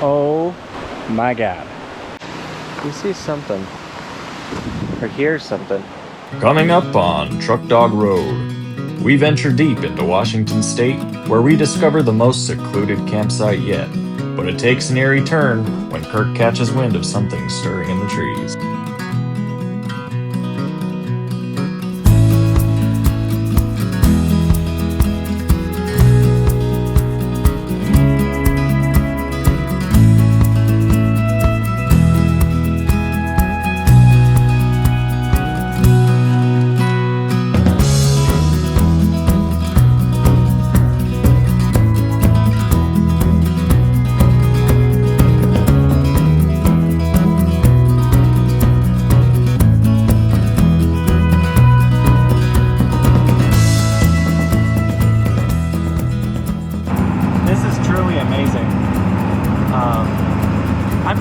Oh my God. You see something or hear something. Coming up on Truck Dog Road, we venture deep into Washington State, where we discover the most secluded campsite yet. But it takes an eerie turn when Kirk catches wind of something stirring in the trees.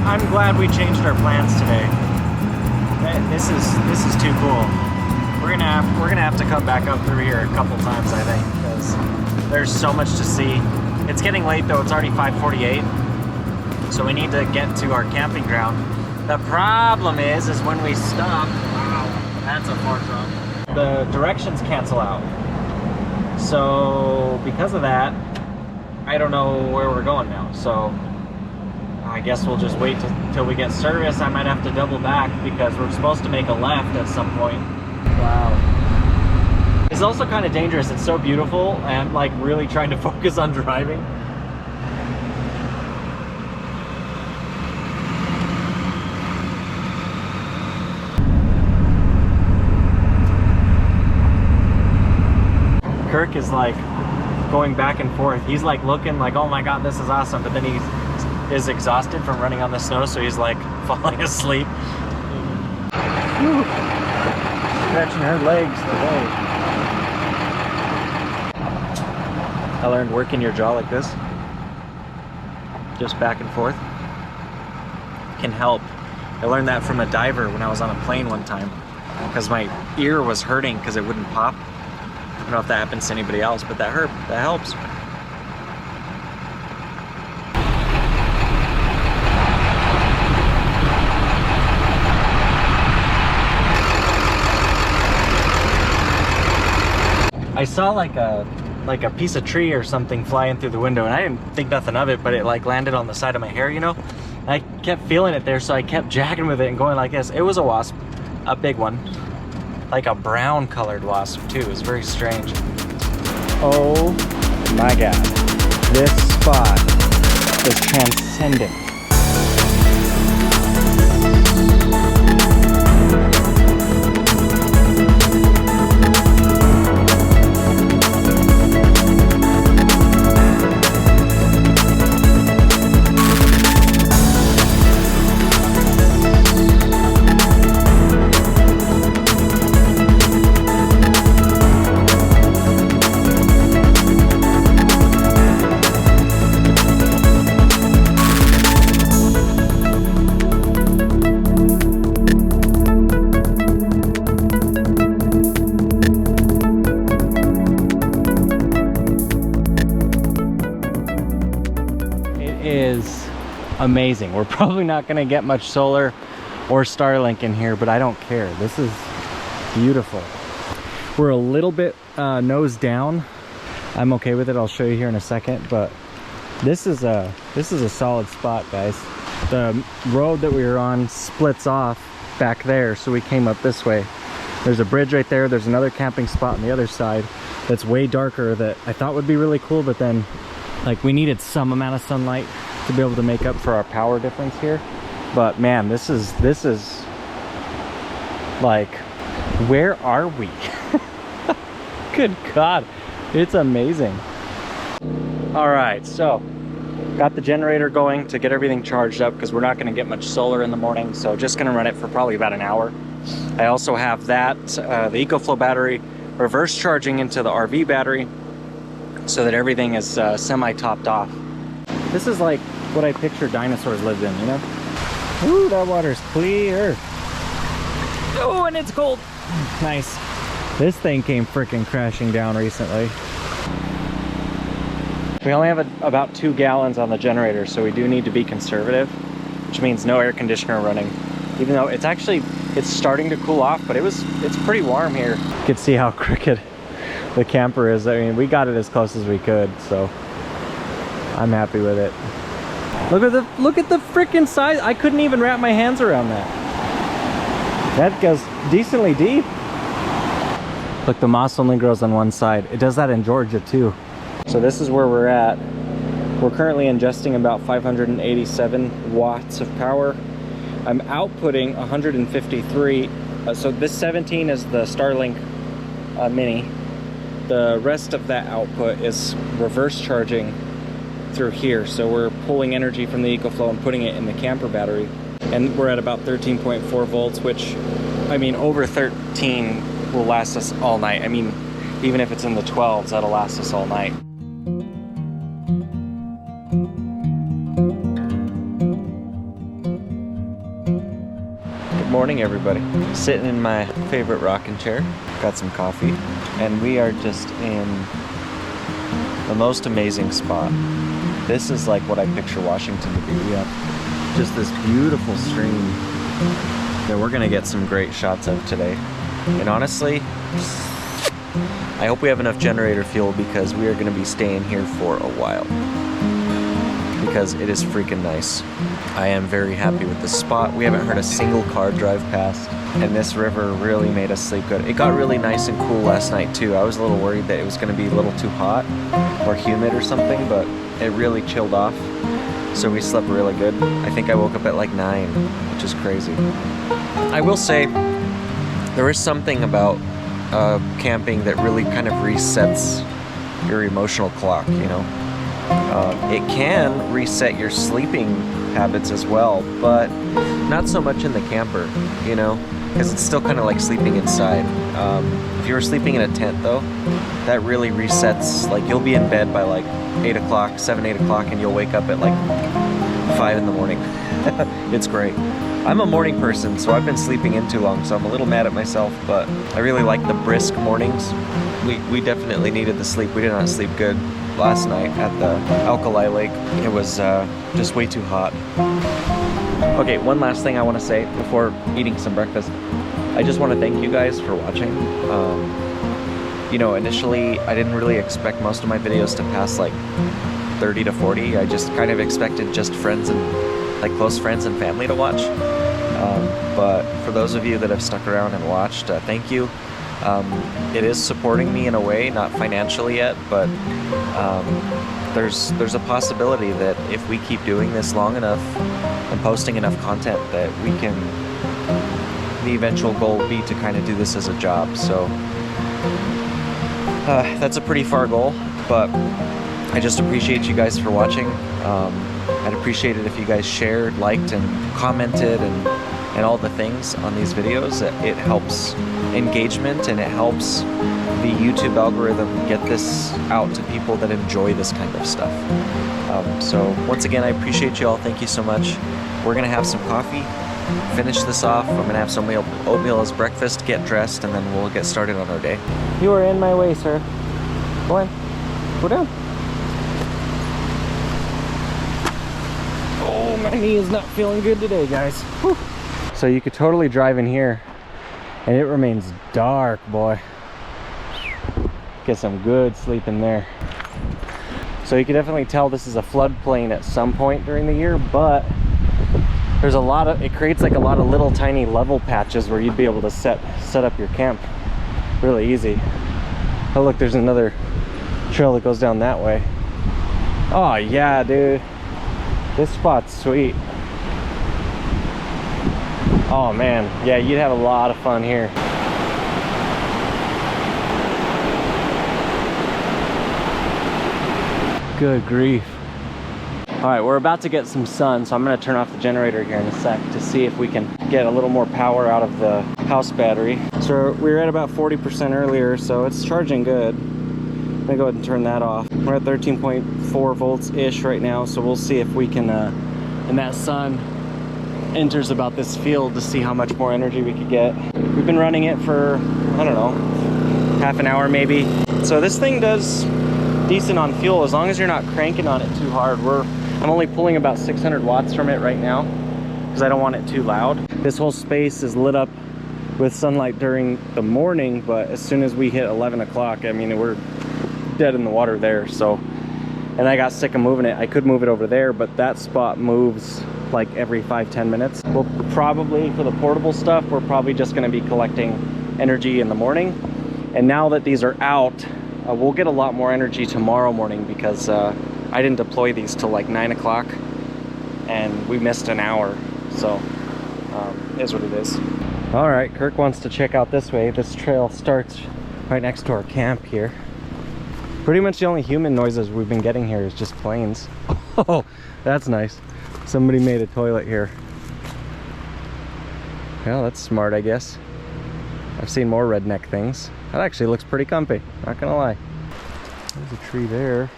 I'm glad we changed our plans today. This is too cool. We're gonna have to come back up through here a couple times, I think, because there's so much to see. It's getting late though. It's already 5:48, so we need to get to our camping ground. The problem is when we stop. Wow, that's a far drop. The directions cancel out. So because of that, I don't know where we're going now. So I guess we'll just wait till we get service. I might have to double back because we're supposed to make a left at some point. Wow. It's also kind of dangerous. It's so beautiful. I'm like really trying to focus on driving. Kirk is like going back and forth. He's like looking like, oh my God, this is awesome. But then he is exhausted from running on the snow, so he's like falling asleep. Whew. Stretching her legs today. I learned working your jaw like this, just back and forth, can help. I learned that from a diver when I was on a plane one time, because my ear was hurting because it wouldn't pop. I don't know if that happens to anybody else, but that helps. I saw like a piece of tree or something flying through the window, and I didn't think nothing of it, but it like landed on the side of my hair, you know? And I kept feeling it there, so I kept jacking with it and going like this. It was a wasp, a big one, like a brown colored wasp too. It was very strange. Oh my God, this spot is transcendent. Amazing. We're probably not going to get much solar or Starlink in here, but I don't care. This is beautiful. We're a little bit nose down. I'm okay with it. I'll show you here in a second, but this is a solid spot, guys. The road that we were on splits off back there, so we came up this way. There's a bridge right there. There's another camping spot on the other side that's way darker that I thought would be really cool, but then like we needed some amount of sunlight to be able to make up for our power difference here. But man, this is like, where are we? Good God, it's amazing. All right, so got the generator going to get everything charged up because we're not going to get much solar in the morning, so just going to run it for probably about an hour. I also have that the EcoFlow battery reverse charging into the RV battery so that everything is semi topped off. This is like what I picture dinosaurs lived in, you know? Ooh, that water's clear. Oh, and it's cold. Nice. This thing came freaking crashing down recently. We only have about 2 gallons on the generator, so we do need to be conservative, which means no air conditioner running. Even though it's starting to cool off, but it's pretty warm here. You can see how crooked the camper is. I mean, we got it as close as we could, so I'm happy with it. Look at the freaking size. I couldn't even wrap my hands around that. That goes decently deep. Look, the moss only grows on one side. It does that in Georgia too. So this is where we're at. We're currently ingesting about 587 watts of power. I'm outputting 153. So this 17 is the Starlink Mini. The rest of that output is reverse charging through here. So we're pulling energy from the EcoFlow and putting it in the camper battery. And we're at about 13.4 volts, which, I mean, over 13 will last us all night. I mean, even if it's in the 12s, that'll last us all night. Good morning, everybody. Sitting in my favorite rocking chair, got some coffee, and we are just in the most amazing spot. This is like what I picture Washington to be. We have just this beautiful stream that we're gonna get some great shots of today. And honestly, I hope we have enough generator fuel because we are gonna be staying here for a while. Because it is freaking nice. I am very happy with this spot. We haven't heard a single car drive past, and this river really made us sleep good. It got really nice and cool last night too. I was a little worried that it was gonna be a little too hot or humid or something, but it really chilled off. So we slept really good. I think I woke up at like 9, which is crazy. I will say, there is something about camping that really kind of resets your emotional clock, you know? It can reset your sleeping habits as well, but not so much in the camper, you know, because it's still kind of like sleeping inside. If you were sleeping in a tent though, that really resets. Like, you'll be in bed by like 8 o'clock, 7, 8 o'clock, and you'll wake up at like 5 in the morning. It's great. I'm a morning person, so I've been sleeping in too long, so I'm a little mad at myself, but I really like the brisk mornings. We definitely needed the sleep. We did not sleep good last night at the Alkali Lake. It was just way too hot. Okay, one last thing I want to say before eating some breakfast. I just want to thank you guys for watching. You know, initially I didn't really expect most of my videos to pass like 30 to 40. I just kind of expected just friends and like close friends and family to watch. But for those of you that have stuck around and watched, thank you. It is supporting me in a way, not financially yet, but there's a possibility that if we keep doing this long enough and posting enough content, that we can, the eventual goal will be to kind of do this as a job. So that's a pretty far goal, but I just appreciate you guys for watching. I'd appreciate it if you guys shared, liked, and commented, and all the things on these videos. It helps engagement, and it helps the YouTube algorithm get this out to people that enjoy this kind of stuff. So once again, I appreciate you all. Thank you so much. We're gonna have some coffee, finish this off. I'm gonna have some oatmeal as breakfast, get dressed, and then we'll get started on our day. You are in my way, sir. Go on, go down. Oh, my knee is not feeling good today, guys. Whew. So you could totally drive in here and it remains dark, boy. Get some good sleep in there. So you can definitely tell this is a floodplain at some point during the year, but there's a lot of, it creates like a lot of little tiny level patches where you'd be able to set up your camp really easy. Oh look, there's another trail that goes down that way. Oh yeah, dude. This spot's sweet. Oh man, yeah, you'd have a lot of fun here. Good grief. All right, we're about to get some sun, so I'm gonna turn off the generator here in a sec to see if we can get a little more power out of the house battery. So we were at about 40% earlier, so it's charging good. I'm gonna go ahead and turn that off. We're at 13.4 volts-ish right now, so we'll see if we can, and that sun enters about this field to see how much more energy we could get. We've been running it for, I don't know, half an hour maybe. So this thing does decent on fuel as long as you're not cranking on it too hard. I'm only pulling about 600 watts from it right now because I don't want it too loud. This whole space is lit up with sunlight during the morning, but as soon as we hit 11 o'clock, I mean, we're dead in the water there. So, and I got sick of moving it. I could move it over there, but that spot moves like every 5-10 minutes. We'll probably, for the portable stuff, we're probably just going to be collecting energy in the morning. And now that these are out, we'll get a lot more energy tomorrow morning because I didn't deploy these till like 9 o'clock and we missed an hour. So it is what it is. All right, Kirk wants to check out this way. This trail starts right next to our camp here. Pretty much the only human noises we've been getting here is just planes. Oh, that's nice. Somebody made a toilet here. Well, that's smart, I guess. I've seen more redneck things. That actually looks pretty comfy, not gonna lie. There's a tree there.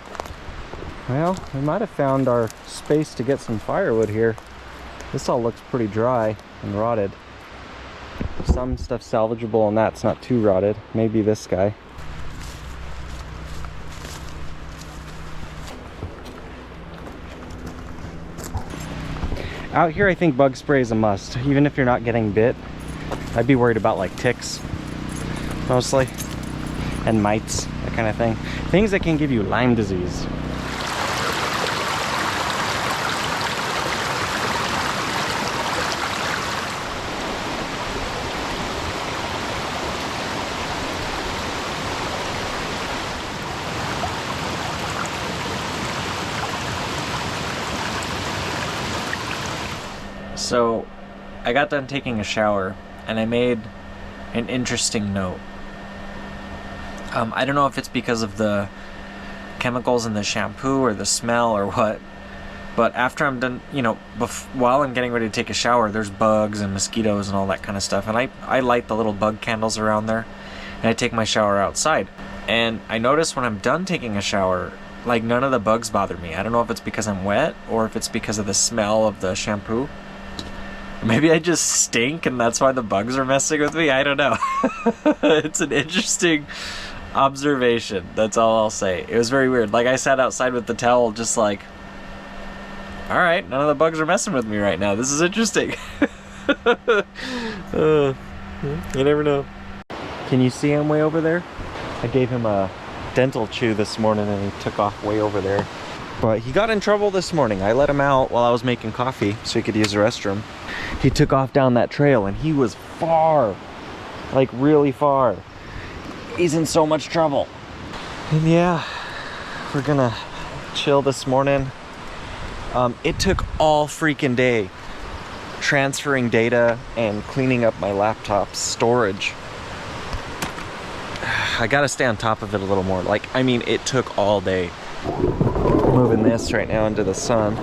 Well, we might have found our space to get some firewood here. This all looks pretty dry and rotted. Some stuff salvageable and that's not too rotted. Maybe this guy. Out here, I think bug spray is a must. Even if you're not getting bit, I'd be worried about like ticks, mostly, and mites, that kind of thing. Things that can give you Lyme disease. So, I got done taking a shower, and I made an interesting note. I don't know if it's because of the chemicals in the shampoo or the smell or what, but after I'm done, you know, while I'm getting ready to take a shower, there's bugs and mosquitoes and all that kind of stuff, and I light the little bug candles around there, and I take my shower outside. And I notice when I'm done taking a shower, like none of the bugs bother me. I don't know if it's because I'm wet or if it's because of the smell of the shampoo. Maybe I just stink and that's why the bugs are messing with me. I don't know. It's an interesting observation. That's all I'll say. It was very weird. Like I sat outside with the towel just like, all right, none of the bugs are messing with me right now. This is interesting. You never know. Can you see him way over there? I gave him a dental chew this morning and he took off way over there. But he got in trouble this morning. I let him out while I was making coffee so he could use the restroom. He took off down that trail and he was far, like really far. He's in so much trouble. And yeah, we're gonna chill this morning. It took all freaking day transferring data and cleaning up my laptop's storage. I gotta stay on top of it a little more. Like, I mean, it took all day. Moving this right now into the sun.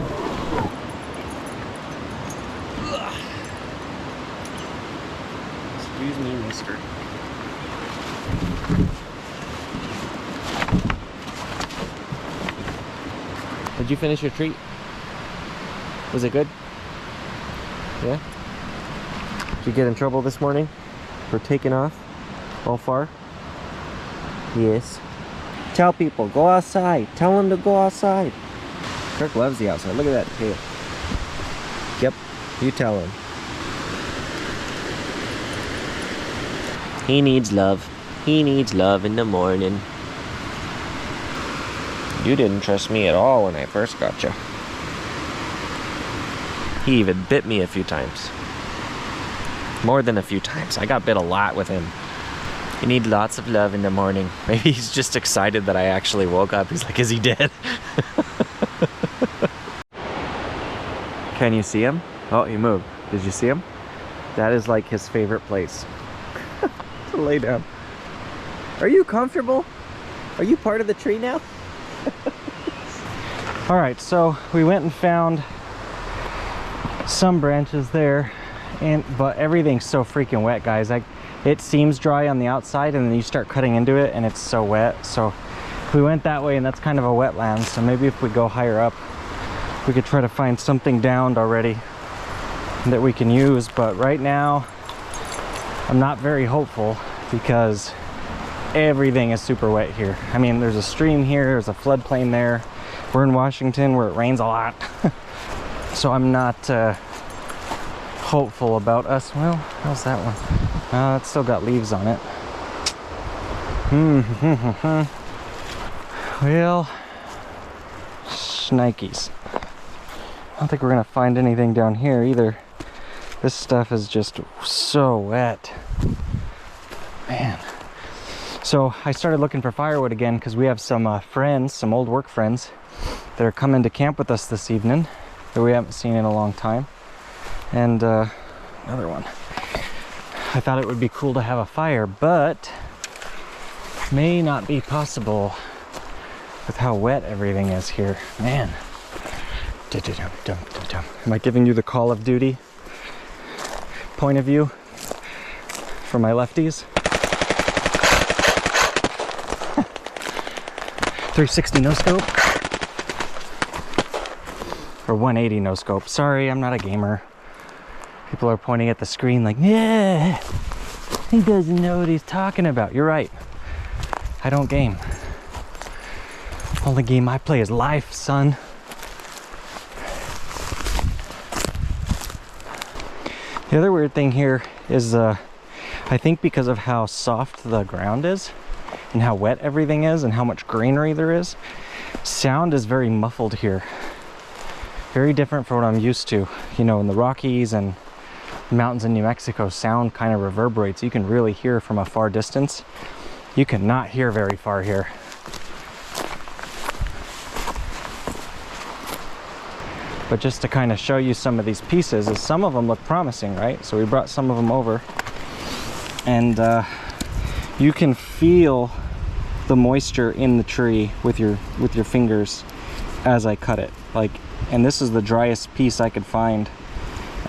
Excuse me, mister. Did you finish your treat? Was it good? Yeah? Did you get in trouble this morning for taking off all far? Yes. Tell people, go outside. Tell them to go outside. Kirk loves the outside. Look at that tail. Yep, you tell him. He needs love. He needs love in the morning. You didn't trust me at all when I first got you. He even bit me a few times. More than a few times. I got bit a lot with him. You need lots of love in the morning. Maybe he's just excited that I actually woke up. He's like, is he dead? Can you see him? Oh, he moved. Did you see him? That is like his favorite place to lay down. Are you comfortable? Are you part of the tree now? All right, so we went and found some branches there, but everything's so freaking wet, guys. It seems dry on the outside and then you start cutting into it and it's so wet. So we went that way and that's kind of a wetland. So maybe if we go higher up, we could try to find something downed already that we can use. But right now, I'm not very hopeful because everything is super wet here. I mean, there's a stream here, there's a floodplain there. We're in Washington where it rains a lot. So I'm not hopeful about us. Well, how's that one? It's still got leaves on it. Well, shnikes. I don't think we're gonna find anything down here either. This stuff is just so wet. Man. So I started looking for firewood again because we have some friends, some old work friends that are coming to camp with us this evening that we haven't seen in a long time. And another one. I thought it would be cool to have a fire, but may not be possible with how wet everything is here. Man. Am I giving you the Call of Duty point of view for my lefties? 360 no scope or 180 no scope. Sorry, I'm not a gamer. People are pointing at the screen like, yeah, he doesn't know what he's talking about. You're right. I don't game. Only game I play is life, son. The other weird thing here is I think because of how soft the ground is and how wet everything is and how much greenery there is, sound is very muffled here. Very different from what I'm used to. You know, in the Rockies and mountains in New Mexico, sound kind of reverberates. You can really hear from a far distance. You cannot hear very far here. But just to kind of show you some of these pieces, is some of them look promising, right? So we brought some of them over, and you can feel the moisture in the tree with your fingers as I cut it. Like, and this is the driest piece I could find,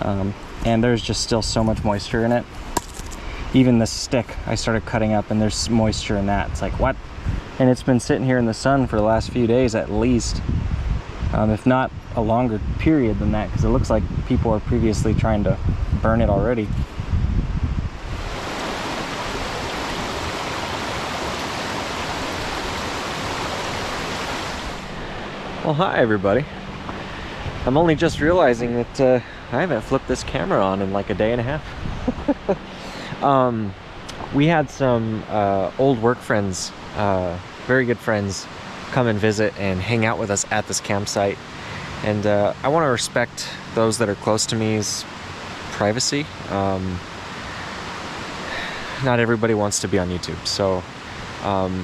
and there's just still so much moisture in it. Even this stick I started cutting up, and there's moisture in that. It's like, what? And it's been sitting here in the sun for the last few days at least, if not a longer period than that, because it looks like people are previously trying to burn it already. Well, hi everybody. I'm only just realizing that I haven't flipped this camera on in like a day and a half. We had some old work friends, very good friends, come and visit and hang out with us at this campsite. And I want to respect those that are close to me's privacy. Not everybody wants to be on YouTube. So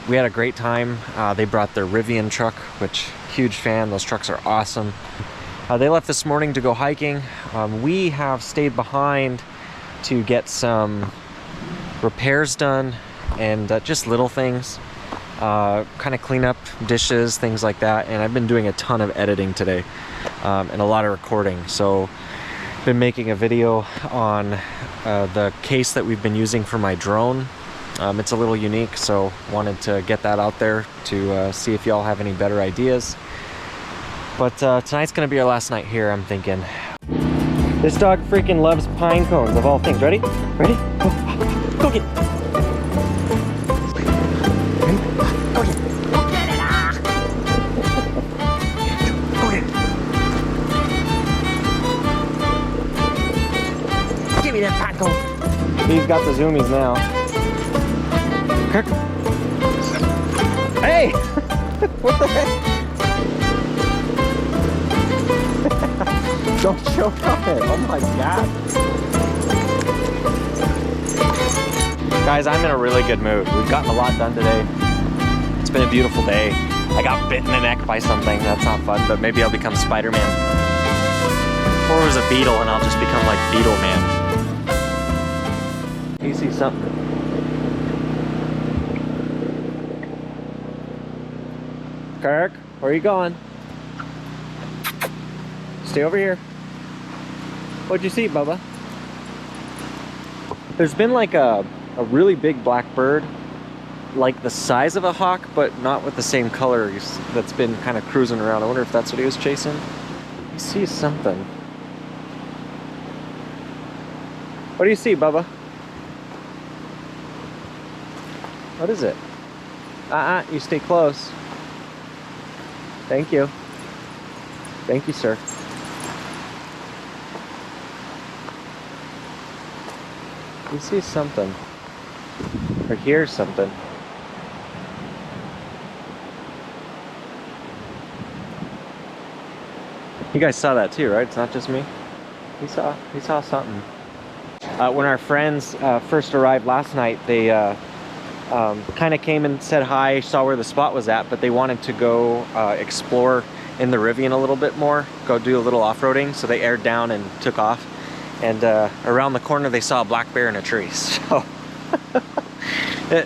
we had a great time. They brought their Rivian truck, which, huge fan. Those trucks are awesome. They left this morning to go hiking. We have stayed behind to get some repairs done and just little things. Kind of clean up dishes, things like that. And I've been doing a ton of editing today and a lot of recording. So been making a video on the case that we've been using for my drone. It's a little unique, so wanted to get that out there to see if y'all have any better ideas. But tonight's gonna be our last night here, I'm thinking. This dog freaking loves pine cones of all things. Ready? Ready? Go get it. He's got the zoomies now. Kirk. Hey! What the heck? Don't choke on it. Oh my god. Guys, I'm in a really good mood. We've gotten a lot done today. It's been a beautiful day. I got bit in the neck by something. That's not fun, but maybe I'll become Spider-Man. Or it was a beetle and I'll just become like Beetle Man. You see something? Kirk, where are you going? Stay over here. What'd you see, Bubba? There's been like a really big black bird, like the size of a hawk, but not with the same colors, that's been kind of cruising around. I wonder if that's what he was chasing. He sees something. What do you see, Bubba? What is it? You stay close. Thank you. Thank you, sir. You see something. Or hear something. You guys saw that too, right? It's not just me. He saw something. When our friends first arrived last night, they kind of came and said hi, saw where the spot was at, but they wanted to go explore in the Rivian a little bit more, go do a little off-roading, so they aired down and took off. And around the corner they saw a black bear in a tree. So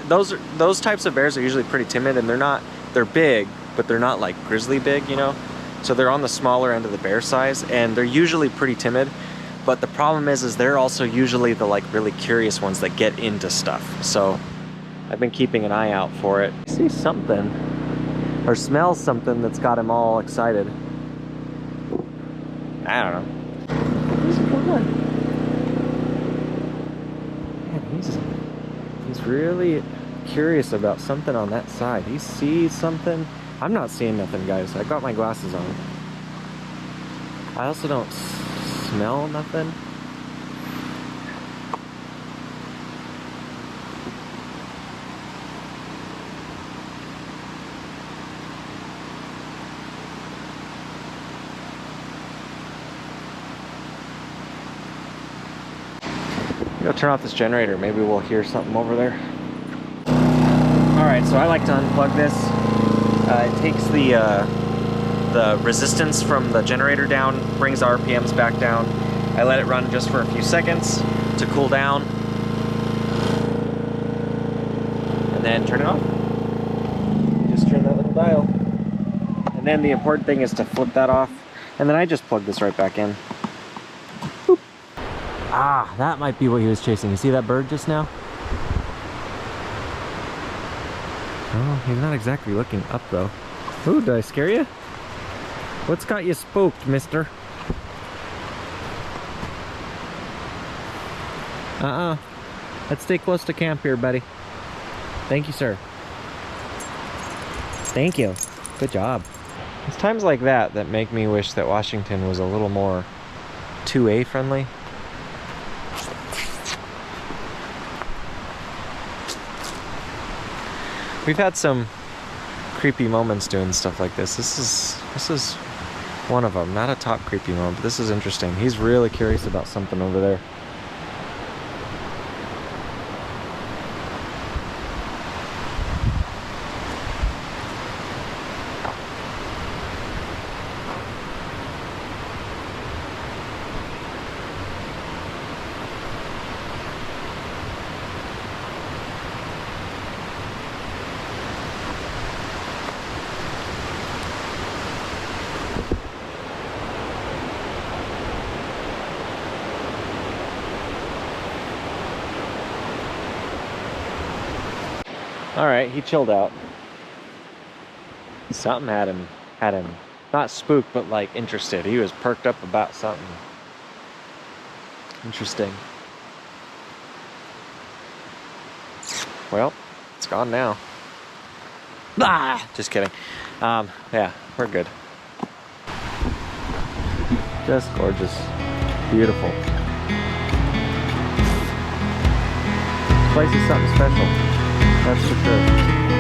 those types of bears are usually pretty timid, and they're big, but they're not like grizzly big, you know. So they're on the smaller end of the bear size, and they're usually pretty timid. But the problem is they're also usually the like really curious ones that get into stuff. So I've been keeping an eye out for it. I see something or smell something that's got him all excited. I don't know. Where's he going? Man, he's really curious about something on that side. He sees something. I'm not seeing nothing, guys. I got my glasses on. I also don't smell nothing. Go turn off this generator. Maybe we'll hear something over there. Alright, so I like to unplug this. It takes the resistance from the generator down, brings the RPMs back down. I let it run just for a few seconds to cool down, and then turn it off. Just turn that little dial. And then the important thing is to flip that off, and then I just plug this right back in. Boop. Ah, that might be what he was chasing. You see that bird just now? Oh, he's not exactly looking up though. Ooh, did I scare you? What's got you spooked, mister? Let's stay close to camp here, buddy. Thank you, sir. Thank you. Good job. It's times like that that make me wish that Washington was a little more 2A friendly. We've had some creepy moments doing stuff like this. This is one of them. Not a top creepy moment, but this is interesting. He's really curious about something over there. All right, he chilled out. Something had him not spooked, but like interested. He was perked up about something. Interesting. Well, it's gone now. Ah, just kidding. Yeah, we're good. Just gorgeous, beautiful. This place is something special. That's for sure.